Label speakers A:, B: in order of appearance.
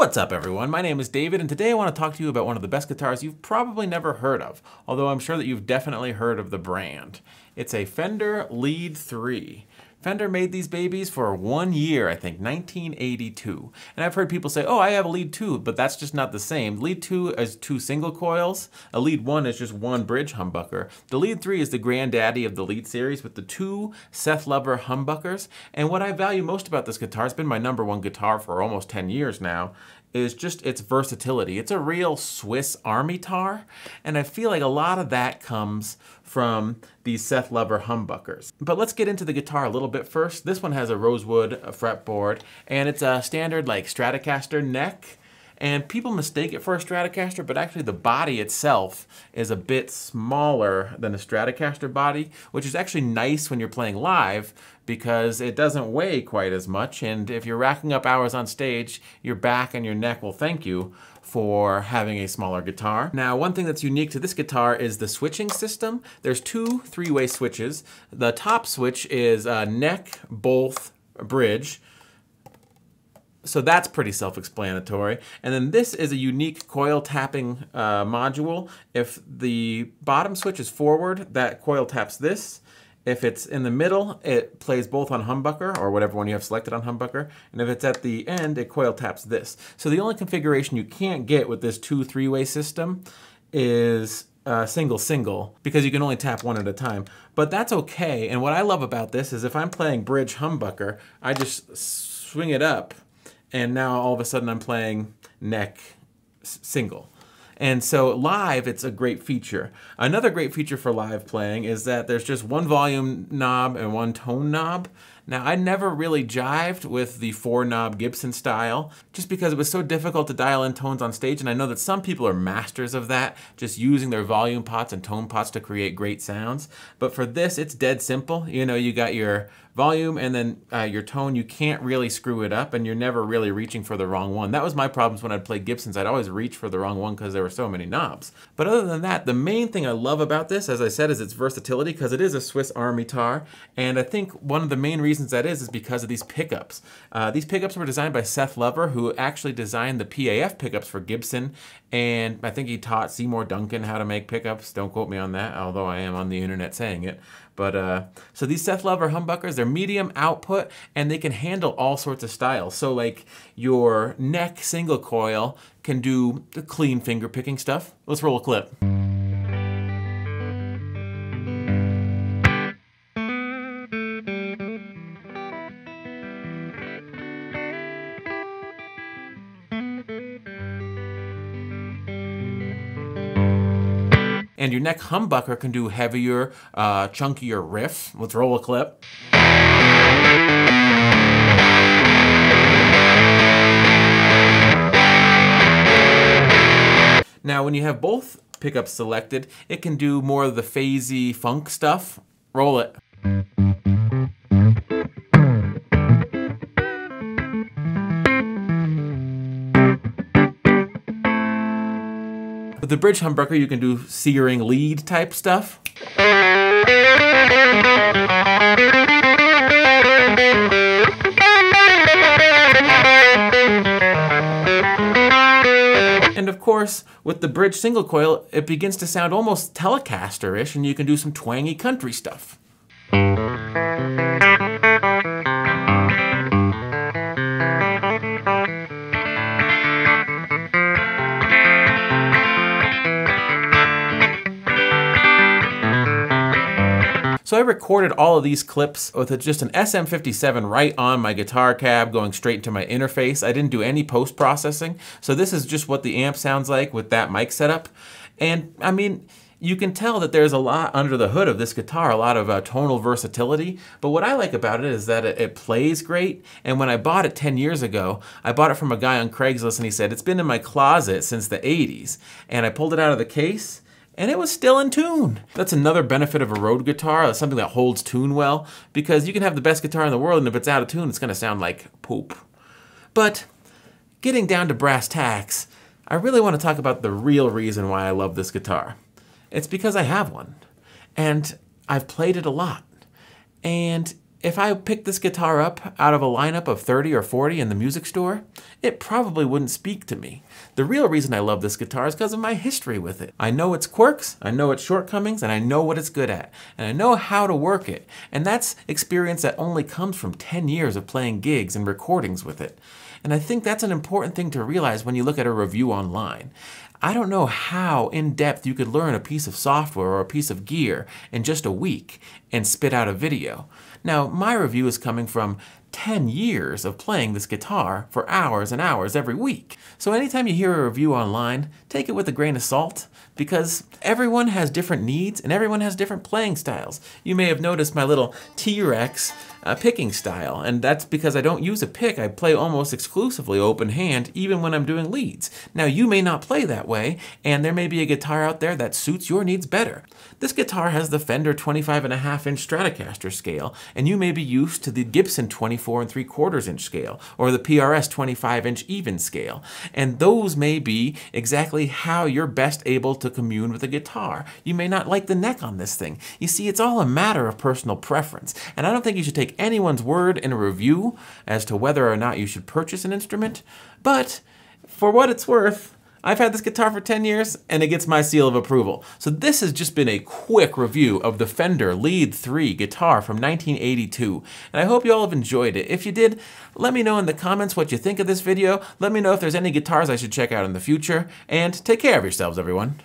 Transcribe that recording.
A: What's up everyone, my name is David and today I want to talk to you about one of the best guitars you've probably never heard of, although I'm sure that you've definitely heard of the brand. It's a Fender Lead III. Fender made these babies for 1 year, I think, 1982. And I've heard people say, oh, I have a Lead II, but that's just not the same. Lead II is 2 single coils. A Lead I is just 1 bridge humbucker. The Lead III is the granddaddy of the Lead series with the 2 Seth Lover humbuckers. And what I value most about this guitar, it's been my #1 guitar for almost 10 years now, is just its versatility. It's a real Swiss Army tar, and I feel like a lot of that comes from these Seth Lover humbuckers. But let's get into the guitar a little bit first. This one has a rosewood fretboard, and it's a standard like Stratocaster neck. And people mistake it for a Stratocaster, but actually the body itself is a bit smaller than a Stratocaster body, which is actually nice when you're playing live because it doesn't weigh quite as much. And if you're racking up hours on stage, your back and your neck will thank you for having a smaller guitar. Now, one thing that's unique to this guitar is the switching system. There's 2 3-way switches. The top switch is neck, both, bridge. So that's pretty self-explanatory. And then this is a unique coil tapping module. If the bottom switch is forward, that coil taps this. If it's in the middle, it plays both on humbucker, or whatever one you have selected on humbucker. And if it's at the end, it coil taps this. So the only configuration you can't get with this 2 3-way system is single, because you can only tap 1 at a time. But that's okay. And what I love about this is if I'm playing bridge humbucker, I just swing it up, and now all of a sudden I'm playing neck single. And so live, it's a great feature. Another great feature for live playing is that there's just 1 volume knob and 1 tone knob. Now, I never really jived with the 4-knob Gibson style, just because it was so difficult to dial in tones on stage, and I know that some people are masters of that, just using their volume pots and tone pots to create great sounds. But for this, it's dead simple. You know, you got your volume and then your tone. You can't really screw it up, and you're never really reaching for the wrong one. That was my problems when I'd play Gibsons. I'd always reach for the wrong one because there were so many knobs. But other than that, the main thing I love about this, as I said, is its versatility, because it is a Swiss Army tar, and I think one of the main reasons that is because of these pickups. These pickups were designed by Seth Lover, who actually designed the PAF pickups for Gibson, and I think he taught Seymour Duncan how to make pickups. Don't quote me on that, although I am on the internet saying it. But so these Seth Lover humbuckers, they're medium output, and they can handle all sorts of styles. So like your neck single coil can do the clean finger picking stuff. Let's roll a clip. And your neck humbucker can do heavier, chunkier riff. Let's roll a clip. Now, when you have both pickups selected, it can do more of the phasey funk stuff. Roll it. With the bridge humbucker, you can do searing lead type stuff. And of course, with the bridge single coil, it begins to sound almost Telecaster-ish, and you can do some twangy country stuff. So I recorded all of these clips with just an SM57 right on my guitar cab going straight into my interface. I didn't do any post-processing. So this is just what the amp sounds like with that mic setup. And I mean, you can tell that there's a lot under the hood of this guitar, a lot of tonal versatility. But what I like about it is that it plays great. And when I bought it 10 years ago, I bought it from a guy on Craigslist, and he said, it's been in my closet since the 80s. And I pulled it out of the case, and it was still in tune. That's another benefit of a road guitar, something that holds tune well, because you can have the best guitar in the world, and if it's out of tune, it's gonna sound like poop. But getting down to brass tacks, I really wanna talk about the real reason why I love this guitar. It's because I have one, and I've played it a lot. And if I picked this guitar up out of a lineup of 30 or 40 in the music store, it probably wouldn't speak to me. The real reason I love this guitar is because of my history with it. I know its quirks, I know its shortcomings, and I know what it's good at. And I know how to work it. And that's experience that only comes from 10 years of playing gigs and recordings with it. And I think that's an important thing to realize when you look at a review online. I don't know how in depth you could learn a piece of software or a piece of gear in just a week and spit out a video. Now, my review is coming from 10 years of playing this guitar for hours and hours every week. So anytime you hear a review online, take it with a grain of salt, because everyone has different needs and everyone has different playing styles. You may have noticed my little T-Rex picking style, and that's because I don't use a pick. I play almost exclusively open hand, even when I'm doing leads. Now, you may not play that way, and there may be a guitar out there that suits your needs better. This guitar has the Fender 25.5-inch Stratocaster scale, and you may be used to the Gibson 24 3/4 inch scale, or the PRS 25-inch even scale. And those may be exactly how you're best able to commune with a guitar. You may not like the neck on this thing. You see, it's all a matter of personal preference, and I don't think you should take anyone's word in a review as to whether or not you should purchase an instrument. But for what it's worth, I've had this guitar for 10 years and it gets my seal of approval. So this has just been a quick review of the Fender Lead III guitar from 1982. And I hope you all have enjoyed it. If you did, let me know in the comments what you think of this video. Let me know if there's any guitars I should check out in the future. And take care of yourselves, everyone.